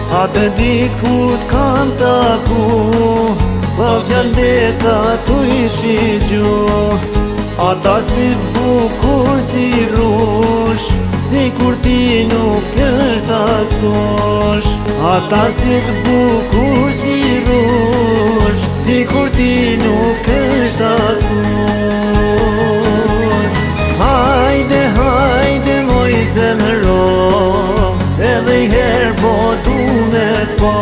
Atë ditë ku t'kam taku, pa fjallë leta tu ishi gjuh. Ata syt bukur si rush, si kur ti nuk është askush. Ata syt bukur si rush, si kur ti nuk është askush. Hajde, hajde moj zemëro, edhe i herë po du me t'pa.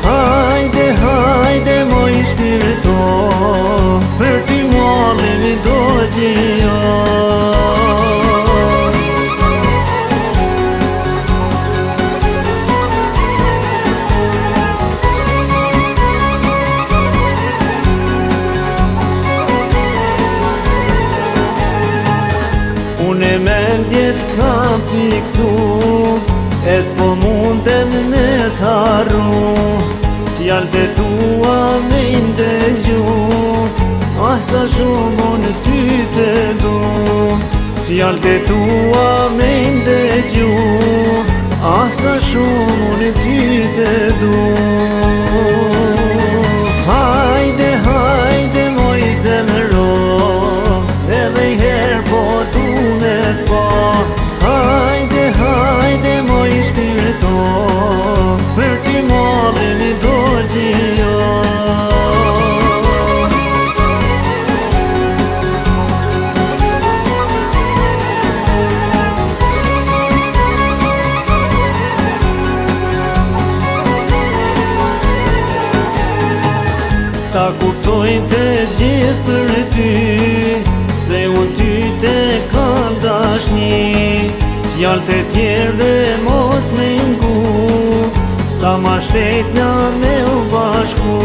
Hajde, hajde moj shpirto, për ty mollin i do gjio. Unë mendjet kam fiksu, e s'po mundem me t'arru. Fjallët e tua me ndëgju, asa shumë unë ty të du. Fjallët e tua me ndëgju, asa shumë unë ty të du. Hajde, hajde moj zemëro, edhe i herë po du me t'pa. Hajde, hajde moj shpirto, për ty mollin i do gjio. Ta kuptojnë të gjithë për ty, se unë ty te kam dashni. Fjallët e tjerëve mos me ngu, sa ma shpejt na me u bashku.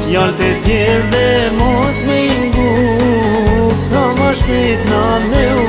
Fjallët e tjerëve mos me ngu, sa ma shpejt na me u